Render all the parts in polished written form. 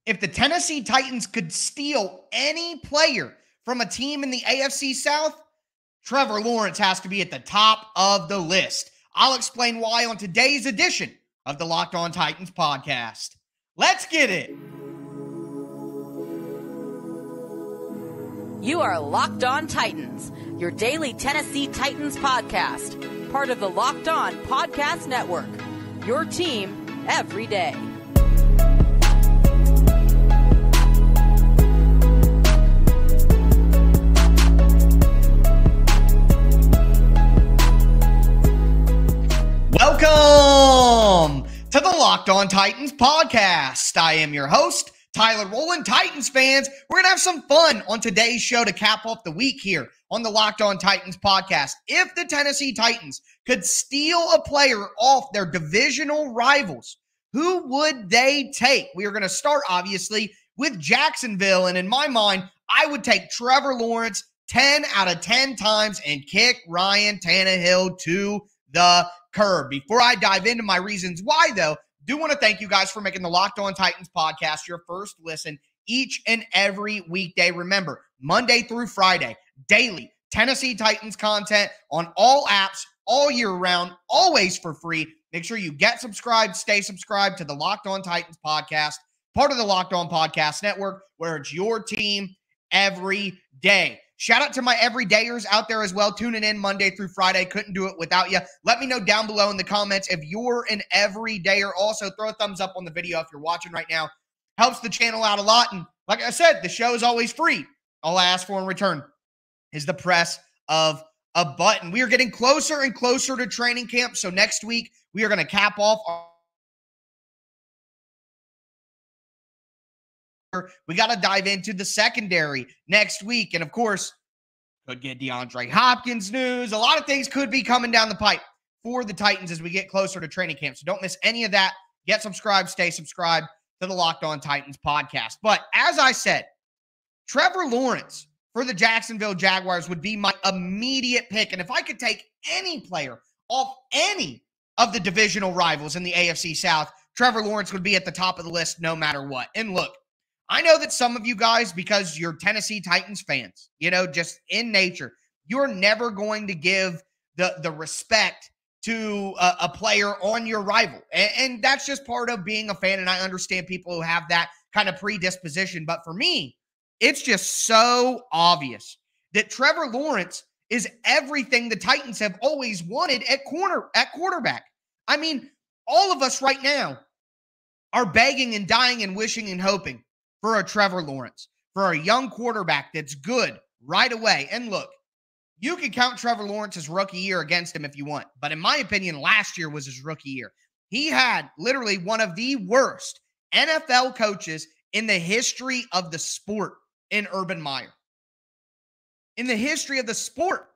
If the Tennessee Titans could steal any player from a team in the AFC South, Trevor Lawrence has to be at the top of the list. I'll explain why on today's edition of the Locked On Titans podcast. Let's get it. You are Locked On Titans, your daily Tennessee Titans podcast, part of the Locked On Podcast Network, your team every day. Welcome to the Locked On Titans podcast. I am your host, Tyler Rowland. Titans fans, we're going to have some fun on today's show to cap off the week here on the Locked On Titans podcast. If the Tennessee Titans could steal a player off their divisional rivals, who would they take? We are going to start, obviously, with Jacksonville. And in my mind, I would take Trevor Lawrence 10 out of 10 times and kick Ryan Tannehill to the curb. Before I dive into my reasons why, though, do want to thank you guys for making the Locked On Titans podcast your first listen each and every weekday. Remember, Monday through Friday, daily Tennessee Titans content on all apps, all year round, always for free. Make sure you get subscribed, stay subscribed to the Locked On Titans podcast, part of the Locked On Podcast Network, where it's your team every day. Shout out to my everydayers out there as well, tuning in Monday through Friday. Couldn't do it without you. Let me know down below in the comments if you're an everydayer. Also, throw a thumbs up on the video if you're watching right now. Helps the channel out a lot. And like I said, the show is always free. All I ask for in return is the press of a button. We are getting closer and closer to training camp. So next week, we are going to cap off we got to dive into the secondary next week. And of course, could get DeAndre Hopkins news. A lot of things could be coming down the pipe for the Titans as we get closer to training camp. So don't miss any of that. Get subscribed, stay subscribed to the Locked On Titans podcast. But as I said, Trevor Lawrence for the Jacksonville Jaguars would be my immediate pick. And if I could take any player off any of the divisional rivals in the AFC South, Trevor Lawrence would be at the top of the list no matter what. And look, I know that some of you guys, because you're Tennessee Titans fans, just in nature, you're never going to give the respect to a player on your rival. And that's just part of being a fan, and I understand people who have that kind of predisposition. But for me, it's just so obvious that Trevor Lawrence is everything the Titans have always wanted at quarterback. I mean, all of us right now are begging and dying and wishing and hoping for a Trevor Lawrence, for a young quarterback that's good right away. And look, you can count Trevor Lawrence's rookie year against him if you want. But in my opinion, last year was his rookie year. He had literally one of the worst NFL coaches in the history of the sport in Urban Meyer. In the history of the sport.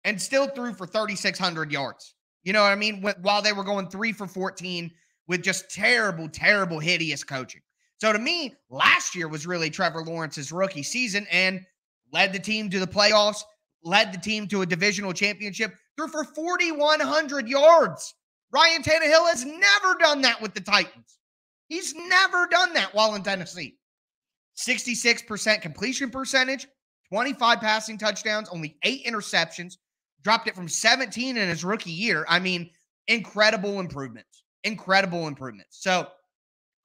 And still threw for 3,600 yards. You know what I mean? While they were going 3 for 14 with just terrible, terrible, hideous coaching. So to me, last year was really Trevor Lawrence's rookie season and led the team to the playoffs, led the team to a divisional championship, threw for 4,100 yards. Ryan Tannehill has never done that with the Titans. He's never done that while in Tennessee. 66% completion percentage, 25 passing touchdowns, only 8 interceptions, dropped it from 17 in his rookie year. I mean, incredible improvements. Incredible improvements. So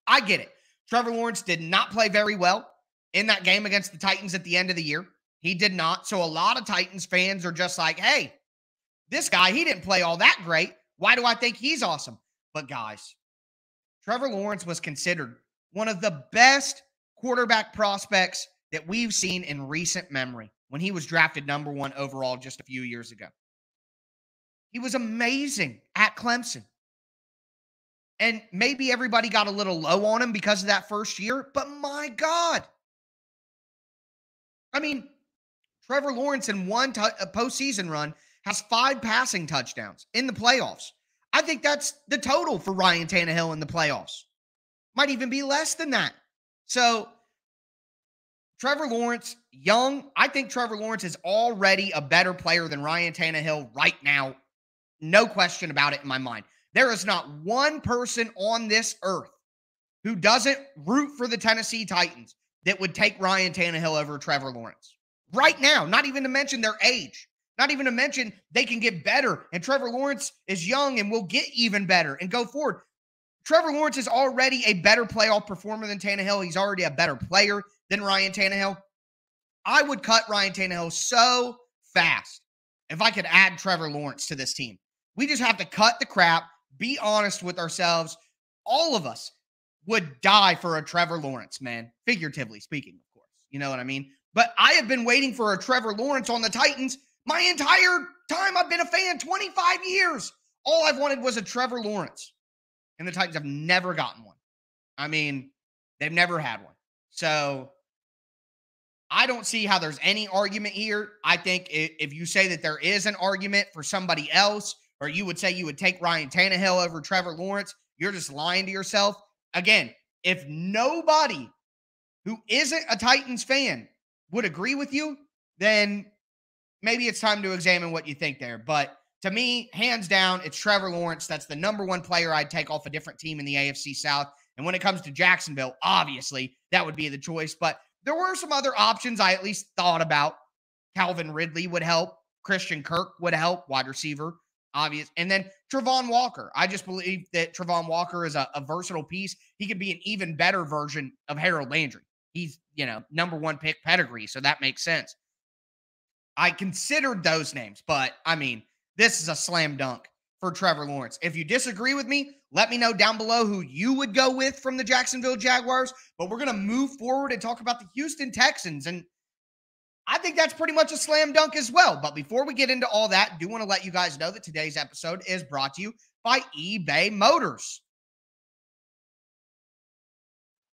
I get it. Trevor Lawrence did not play very well in that game against the Titans at the end of the year. He did not. So a lot of Titans fans are just like, hey, this guy, he didn't play all that great. Why do I think he's awesome? But guys, Trevor Lawrence was considered one of the best quarterback prospects that we've seen in recent memory when he was drafted number 1 overall just a few years ago. He was amazing at Clemson. And maybe everybody got a little low on him because of that first year, but my God. I mean, Trevor Lawrence in one postseason run has 5 passing touchdowns in the playoffs. I think that's the total for Ryan Tannehill in the playoffs. Might even be less than that. So, Trevor Lawrence, young. I think Trevor Lawrence is already a better player than Ryan Tannehill right now. No question about it in my mind. There is not one person on this earth who doesn't root for the Tennessee Titans that would take Ryan Tannehill over Trevor Lawrence? Right now, not even to mention their age. Not even to mention they can get better, and Trevor Lawrence is young and will get even better and go forward. Trevor Lawrence is already a better playoff performer than Tannehill. He's already a better player than Ryan Tannehill. I would cut Ryan Tannehill so fast if I could add Trevor Lawrence to this team. We just have to cut the crap, be honest with ourselves. All of us would die for a Trevor Lawrence, man. Figuratively speaking, of course. You know what I mean? But I have been waiting for a Trevor Lawrence on the Titans my entire time I've been a fan, 25 years. All I've wanted was a Trevor Lawrence. And the Titans have never gotten one. I mean, they've never had one. So I don't see how there's any argument here. I think if you say that there is an argument for somebody else, or you would say you would take Ryan Tannehill over Trevor Lawrence, you're just lying to yourself. Again, if nobody who isn't a Titans fan would agree with you, then maybe it's time to examine what you think there. But to me, hands down, it's Trevor Lawrence. That's the number one player I'd take off a different team in the AFC South. And when it comes to Jacksonville, obviously, that would be the choice. But there were some other options I at least thought about. Calvin Ridley would help. Christian Kirk would help, wide receiver, obvious. And then Travon Walker. I just believe that Travon Walker is a versatile piece. He could be an even better version of Harold Landry. He's, number one pick pedigree, so that makes sense. I considered those names, but, this is a slam dunk for Trevor Lawrence. If you disagree with me, let me know down below who you would go with from the Jacksonville Jaguars. But we're going to move forward and talk about the Houston Texans. And I think that's pretty much a slam dunk as well. But before we get into all that, I do want to let you guys know that today's episode is brought to you by eBay Motors.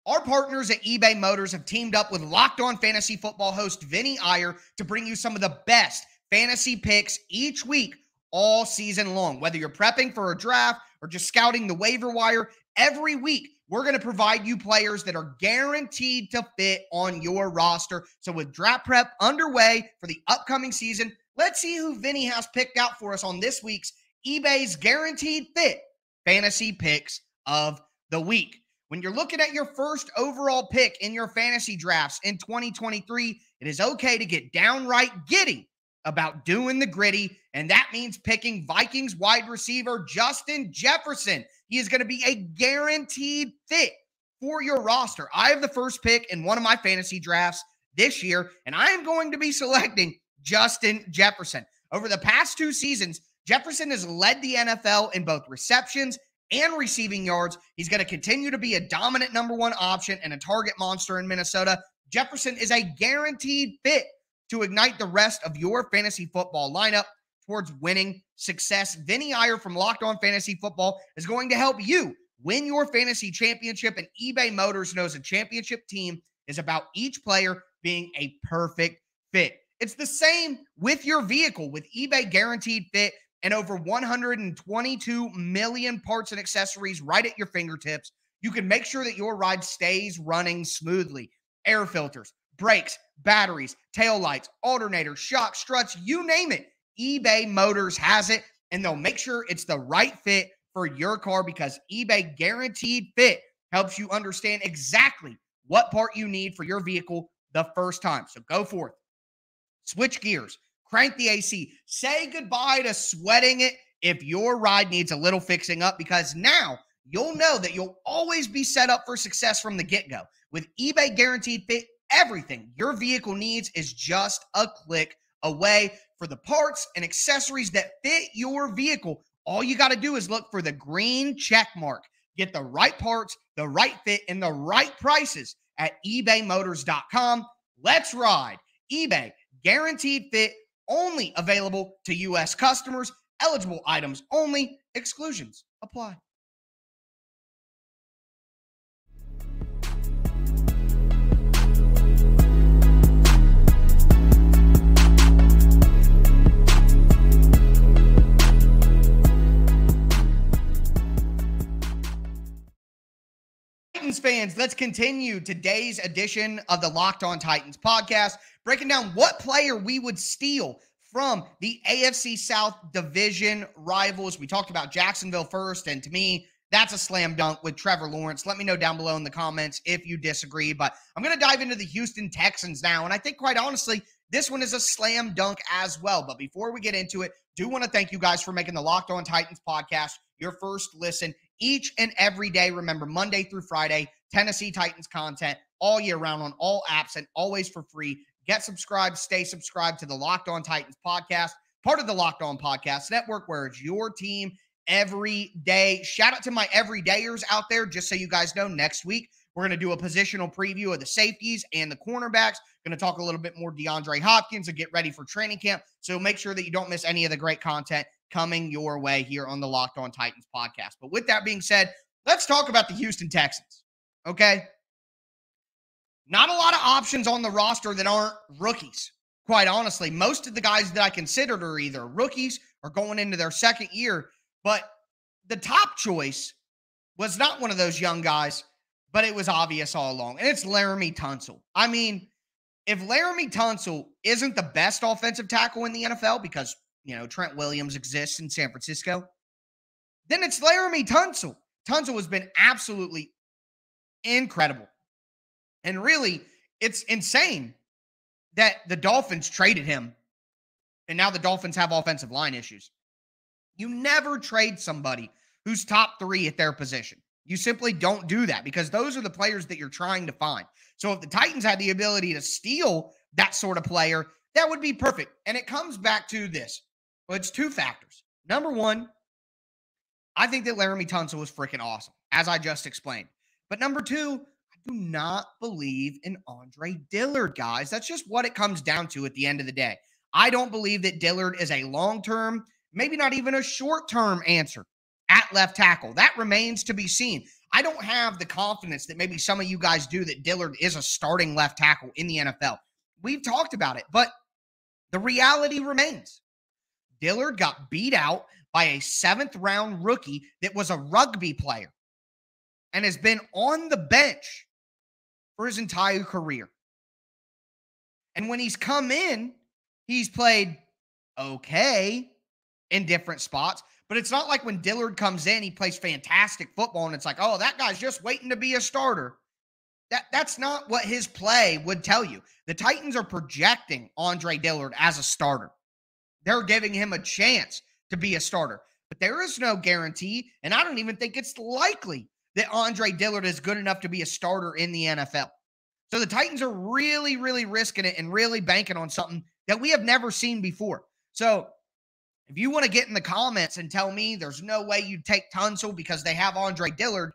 Our partners at eBay Motors have teamed up with Locked On Fantasy Football host Vinny Iyer to bring you some of the best fantasy picks each week all season long. Whether you're prepping for a draft or just scouting the waiver wire, every week we're going to provide you players that are guaranteed to fit on your roster. So with draft prep underway for the upcoming season, let's see who Vinny has picked out for us on this week's eBay's Guaranteed Fit Fantasy Picks of the Week. When you're looking at your first overall pick in your fantasy drafts in 2023, it is okay to get downright giddy about doing the gritty, and that means picking Vikings wide receiver Justin Jefferson. He is going to be a guaranteed fit for your roster. I have the first pick in one of my fantasy drafts this year, and I am going to be selecting Justin Jefferson. Over the past 2 seasons, Jefferson has led the NFL in both receptions and receiving yards. He's going to continue to be a dominant number one option and a target monster in Minnesota. Jefferson is a guaranteed fit to ignite the rest of your fantasy football lineup towards winning success. Vinny Iyer from Locked On Fantasy Football is going to help you win your fantasy championship, and eBay Motors knows a championship team is about each player being a perfect fit. It's the same with your vehicle with eBay Guaranteed Fit and over 122 million parts and accessories right at your fingertips. You can make sure that your ride stays running smoothly. Air filters, brakes, batteries, taillights, alternators, shocks, struts, you name it. eBay Motors has it, and they'll make sure it's the right fit for your car because eBay Guaranteed Fit helps you understand exactly what part you need for your vehicle the first time. So go forth, switch gears, crank the AC, say goodbye to sweating it if your ride needs a little fixing up, because now you'll know that you'll always be set up for success from the get-go. With eBay Guaranteed Fit, everything your vehicle needs is just a click away. For the parts and accessories that fit your vehicle, all you got to do is look for the green check mark. Get the right parts, the right fit, and the right prices at ebaymotors.com. Let's ride. eBay Guaranteed Fit, only available to U.S. customers. Eligible items only. Exclusions apply. Titans fans, let's continue today's edition of the Locked On Titans podcast, breaking down what player we would steal from the AFC South division rivals. We talked about Jacksonville first, and to me, that's a slam dunk with Trevor Lawrence. Let me know down below in the comments if you disagree. But I'm going to dive into the Houston Texans now. And I think, quite honestly, this one is a slam dunk as well. But before we get into it, do want to thank you guys for making the Locked On Titans podcast your first listen each and every day. Remember, Monday through Friday, Tennessee Titans content all year round on all apps and always for free. Get subscribed, stay subscribed to the Locked On Titans podcast, part of the Locked On Podcast Network, where it's your team every day. Shout out to my everydayers out there. Just so you guys know, next week, we're going to do a positional preview of the safeties and the cornerbacks. Going to talk a little bit more DeAndre Hopkins and get ready for training camp. So make sure that you don't miss any of the great content coming your way here on the Locked On Titans podcast. But with that being said, let's talk about the Houston Texans, okay? Not a lot of options on the roster that aren't rookies, quite honestly. Most of the guys that I considered are either rookies or going into their second year. But the top choice was not one of those young guys, but it was obvious all along. And it's Laremy Tunsil. I mean, if Laremy Tunsil isn't the best offensive tackle in the NFL because, you know, Trent Williams exists in San Francisco, then it's Laremy Tunsil. Tunsil has been absolutely incredible. And really, it's insane that the Dolphins traded him, and now the Dolphins have offensive line issues. You never trade somebody who's top 3 at their position. You simply don't do that because those are the players that you're trying to find. So if the Titans had the ability to steal that sort of player, that would be perfect. And it comes back to this. Well, it's 2 factors. Number one, I think that Laremy Tunsil was freaking awesome, as I just explained. But number 2, I do not believe in Andre Dillard, guys. That's just what it comes down to at the end of the day. I don't believe that Dillard is a long-term, maybe not even a short-term answer at left tackle. That remains to be seen. I don't have the confidence that maybe some of you guys do that Dillard is a starting left tackle in the NFL. We've talked about it, but the reality remains. Dillard got beat out by a 7th-round rookie that was a rugby player and has been on the bench for his entire career. And when he's come in, he's played okay in different spots, but it's not like when Dillard comes in, he plays fantastic football, and it's like, oh, that guy's just waiting to be a starter. That's not what his play would tell you. The Titans are projecting Andre Dillard as a starter. They're giving him a chance to be a starter, but there is no guarantee, and I don't even think it's likely that Andre Dillard is good enough to be a starter in the NFL. So the Titans are really, really risking it and really banking on something that we have never seen before. So if you want to get in the comments and tell me there's no way you'd take Tunsil because they have Andre Dillard,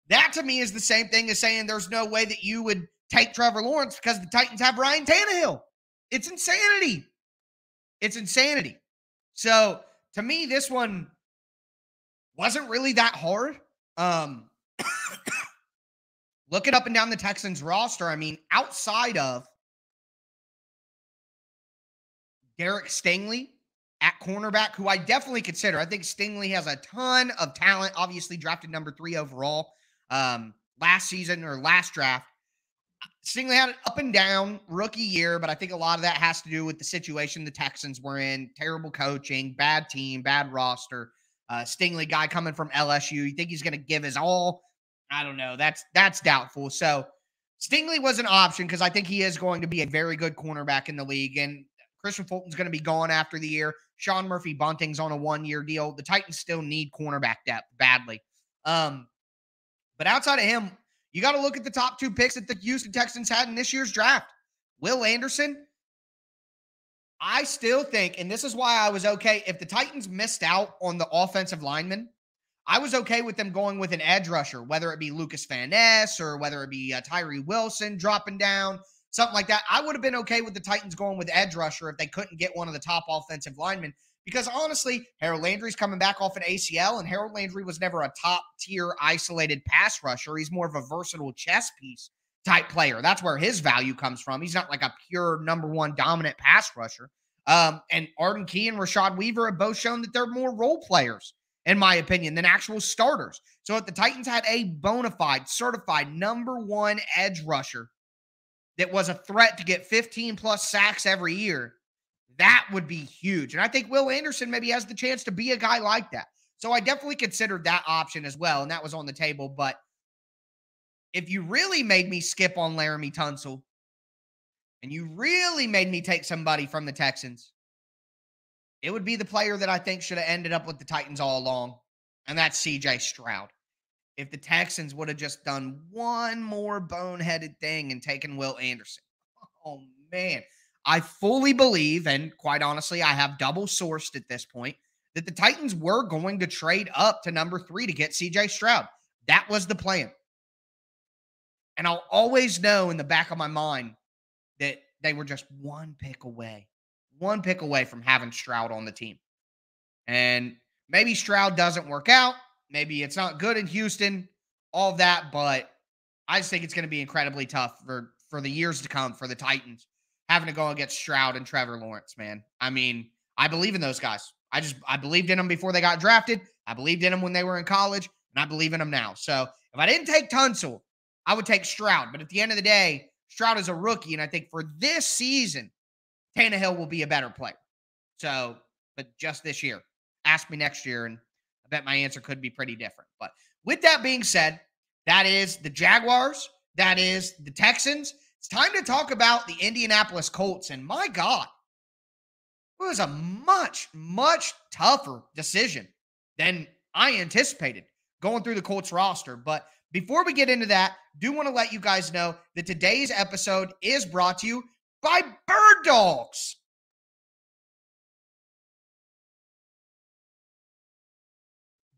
that to me is the same thing as saying there's no way that you would take Trevor Lawrence because the Titans have Ryan Tannehill. It's insanity. It's insanity. So to me, this one wasn't really that hard. Looking up and down the Texans roster, I mean, outside of Derek Stingley at cornerback, who I definitely consider. I think Stingley has a ton of talent, obviously drafted number 3 overall last season or last draft. Stingley had an up and down rookie year, but I think a lot of that has to do with the situation the Texans were in. Terrible coaching, bad team, bad roster. Stingley guy coming from LSU. You think he's going to give his all? I don't know. That's doubtful. So Stingley was an option because I think he is going to be a very good cornerback in the league. And Christian Fulton's going to be gone after the year. Sean Murphy-Bunting's on a 1-year deal. The Titans still need cornerback depth badly. But outside of him, you got to look at the top 2 picks that the Houston Texans had in this year's draft. Will Anderson, I still think, and this is why I was okay, if the Titans missed out on the offensive lineman, I was okay with them going with an edge rusher, whether it be Lucas Van Ness or whether it be Tyree Wilson dropping down, something like that. I would have been okay with the Titans going with edge rusher if they couldn't get one of the top offensive linemen. Because honestly, Harold Landry's coming back off an ACL, and Harold Landry was never a top-tier isolated pass rusher. He's more of a versatile chess piece type player. That's where his value comes from. He's not like a pure number 1 dominant pass rusher. And Arden Key and Rashad Weaver have both shown that they're more role players, in my opinion, than actual starters. So if the Titans had a bona fide, certified number 1 edge rusher that was a threat to get 15-plus sacks every year, that would be huge. And I think Will Anderson maybe has the chance to be a guy like that. So I definitely considered that option as well, and that was on the table. But if you really made me skip on Laremy Tunsil, and you really made me take somebody from the Texans, it would be the player that I think should have ended up with the Titans all along, and that's CJ Stroud. If the Texans would have just done one more boneheaded thing and taken Will Anderson. Oh, man. I fully believe, and quite honestly, I have double sourced at this point, that the Titans were going to trade up to number 3 to get CJ Stroud. That was the plan. And I'll always know in the back of my mind that they were just one pick away from having Stroud on the team. And maybe Stroud doesn't work out. Maybe it's not good in Houston, all of that, but I just think it's going to be incredibly tough for the years to come for the Titans having to go against Stroud and Trevor Lawrence, man. I mean, I believe in those guys. I believed in them before they got drafted. I believed in them when they were in college, and I believe in them now. So if I didn't take Tunsil, I would take Stroud. But at the end of the day, Stroud is a rookie, and I think for this season, Tannehill will be a better player. So, but just this year. Ask me next year, and I bet my answer could be pretty different. But with that being said, that is the Jaguars. That is the Texans. It's time to talk about the Indianapolis Colts. And my God, it was a much, much tougher decision than I anticipated going through the Colts roster. But before we get into that, do want to let you guys know that today's episode is brought to you by Bird Dogs.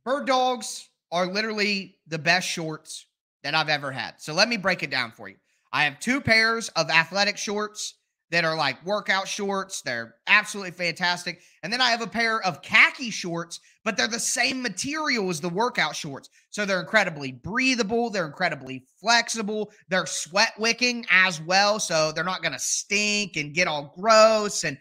Bird Dogs are literally the best shorts that I've ever had. So let me break it down for you. I have 2 pairs of athletic shorts that are like workout shorts. They're absolutely fantastic. And then I have a pair of khaki shorts, but they're the same material as the workout shorts. So they're incredibly breathable. They're incredibly flexible. They're sweat wicking as well. So they're not going to stink and get all gross and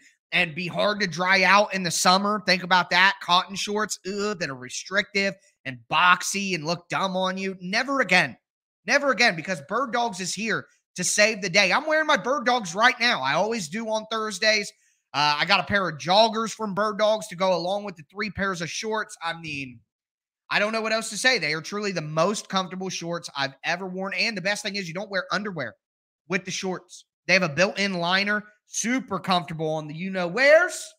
be hard to dry out in the summer. Think about that. Cotton shorts, that are restrictive and boxy and look dumb on you. Never again. Never again, because Bird Dogs is here to save the day. I'm wearing my Bird Dogs right now. I always do on Thursdays. I got a pair of joggers from Bird Dogs to go along with the 3 pairs of shorts. I mean, I don't know what else to say. They are truly the most comfortable shorts I've ever worn. And the best thing is you don't wear underwear with the shorts. They have a built-in liner, super comfortable on the you-know-wheres.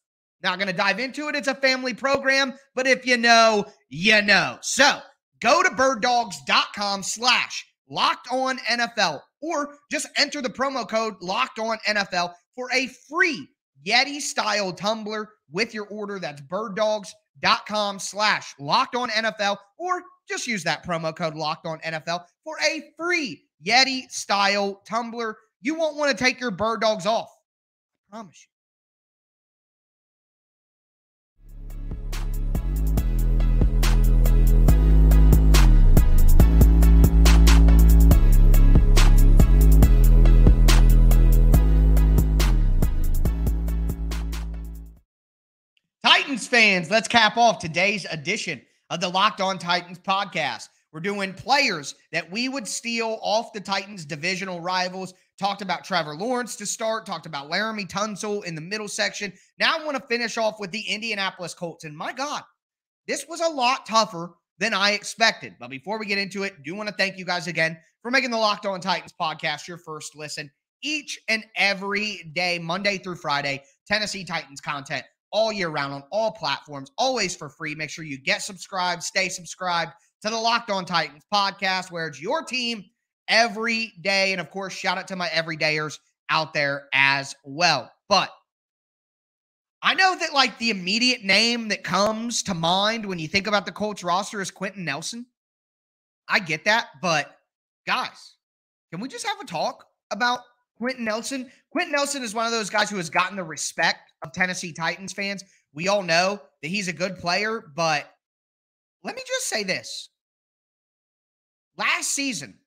Not going to dive into it. It's a family program, but if you know, you know. So go to birddogs.com/LockedOnNFL or just enter the promo code LockedOnNFL for a free Yeti-style tumbler with your order. That's birddogs.com/LockedOnNFL or just use that promo code LockedOnNFL for a free Yeti-style tumbler. You won't want to take your Bird Dogs off. I promise you. Titans fans, let's cap off today's edition of the Locked On Titans podcast. We're doing players that we would steal off the Titans' divisional rivals. Talked about Trevor Lawrence to start. Talked about Laremy Tunsil in the middle section. Now I want to finish off with the Indianapolis Colts. And my God, this was a lot tougher than I expected. But before we get into it, do want to thank you guys again for making the Locked On Titans podcast your first listen each and every day, Monday through Friday. Tennessee Titans content all year round on all platforms, always for free. Make sure you get subscribed, stay subscribed to the Locked On Titans podcast, where it's your team every day. And of course, shout out to my everydayers out there as well. But I know that like the immediate name that comes to mind when you think about the Colts roster is Quentin Nelson. I get that, but guys, can we just have a talk about Quentin Nelson? Quentin Nelson is one of those guys who has gotten the respect of Tennessee Titans fans. We all know that he's a good player, but let me just say this. Last season,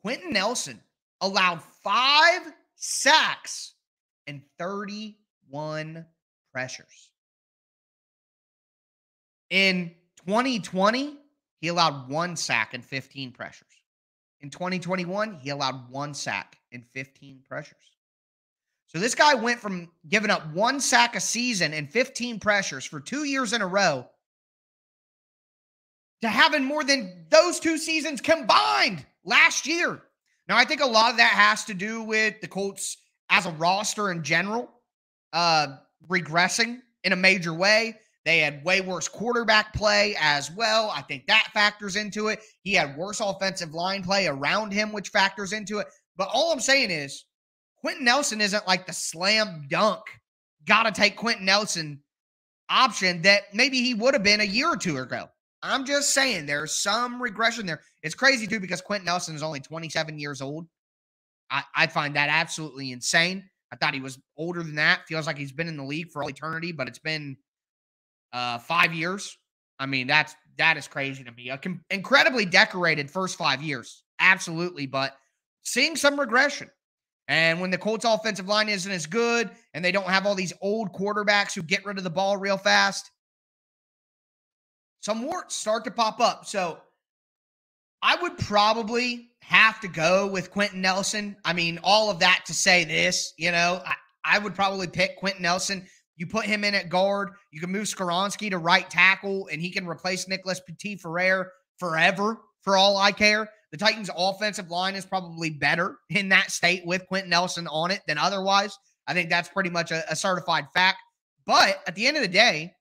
Quentin Nelson allowed 5 sacks and 31 pressures. In 2020, he allowed 1 sack and 15 pressures. In 2021, he allowed 1 sack and 15 pressures. So this guy went from giving up 1 sack a season and 15 pressures for 2 years in a row to having more than those 2 seasons combined last year. Now, I think a lot of that has to do with the Colts as a roster in general, regressing in a major way. They had way worse quarterback play as well. I think that factors into it. He had worse offensive line play around him, which factors into it. But all I'm saying is Quentin Nelson isn't like the slam dunk, got to take Quentin Nelson option that maybe he would have been a year or 2 ago. I'm just saying there's some regression there. It's crazy, too, because Quentin Nelson is only 27 years old. I find that absolutely insane. I thought he was older than that. Feels like he's been in the league for all eternity, but it's been 5 years. I mean, that is crazy to me. Incredibly decorated first 5 years. Absolutely. But seeing some regression. And when the Colts offensive line isn't as good and they don't have all these old quarterbacks who get rid of the ball real fast, some warts start to pop up. So I would probably have to go with Quentin Nelson. I mean, all of that to say this, I would probably pick Quentin Nelson. You put him in at guard. You can move Skoronski to right tackle, and he can replace Nicholas Petit-Frere forever, for all I care. The Titans' offensive line is probably better in that state with Quentin Nelson on it than otherwise. I think that's pretty much a certified fact. But at the end of the day,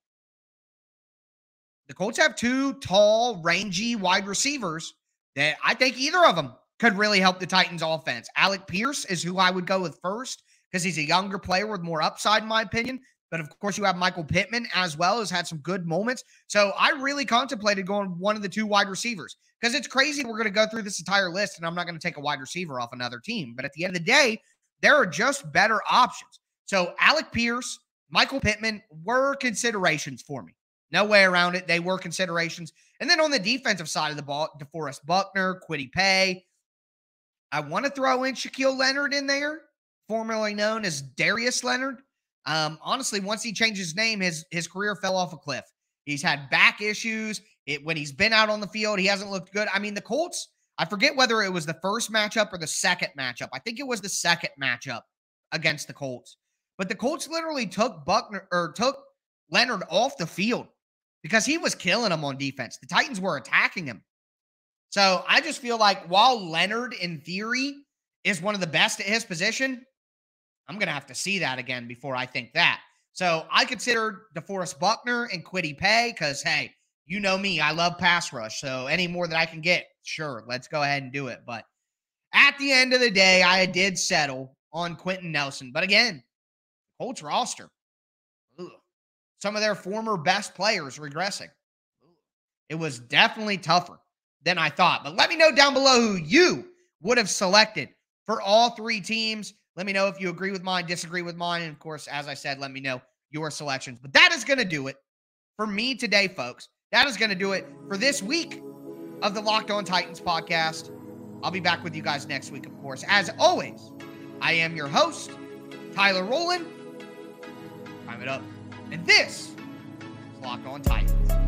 the Colts have 2 tall, rangy wide receivers that I think either of them could really help the Titans' offense. Alec Pierce is who I would go with first because he's a younger player with more upside, in my opinion. But, of course, you have Michael Pittman as well, who's had some good moments. So I really contemplated going one of the 2 wide receivers because it's crazy we're going to go through this entire list and I'm not going to take a wide receiver off another team. But at the end of the day, there are just better options. So Alec Pierce, Michael Pittman were considerations for me. No way around it. They were considerations. And then on the defensive side of the ball, DeForest Buckner, Kwity Paye. I want to throw in Shaquille Leonard in there, formerly known as Darius Leonard. Honestly, once he changed his name, his career fell off a cliff. He's had back issues. When he's been out on the field, he hasn't looked good. I mean, the Colts, I forget whether it was the first matchup or the second matchup. I think it was the second matchup against the Colts. But the Colts literally took Leonard off the field because he was killing them on defense. The Titans were attacking him. So I just feel like while Leonard, in theory, is one of the best at his position, I'm going to have to see that again before I think that. So I consider DeForest Buckner and Kwity Paye because, hey, you know me. I love pass rush. So any more that I can get, sure, let's go ahead and do it. But at the end of the day, I did settle on Quentin Nelson. But again, Colts roster, some of their former best players regressing. It was definitely tougher than I thought. But let me know down below who you would have selected for all 3 teams. Let me know if you agree with mine, disagree with mine. And, of course, as I said, let me know your selections. But that is going to do it for me today, folks. That is going to do it for this week of the Locked On Titans podcast. I'll be back with you guys next week, of course. As always, I am your host, Tyler Rowland. Time it up. And this is Locked On Titans.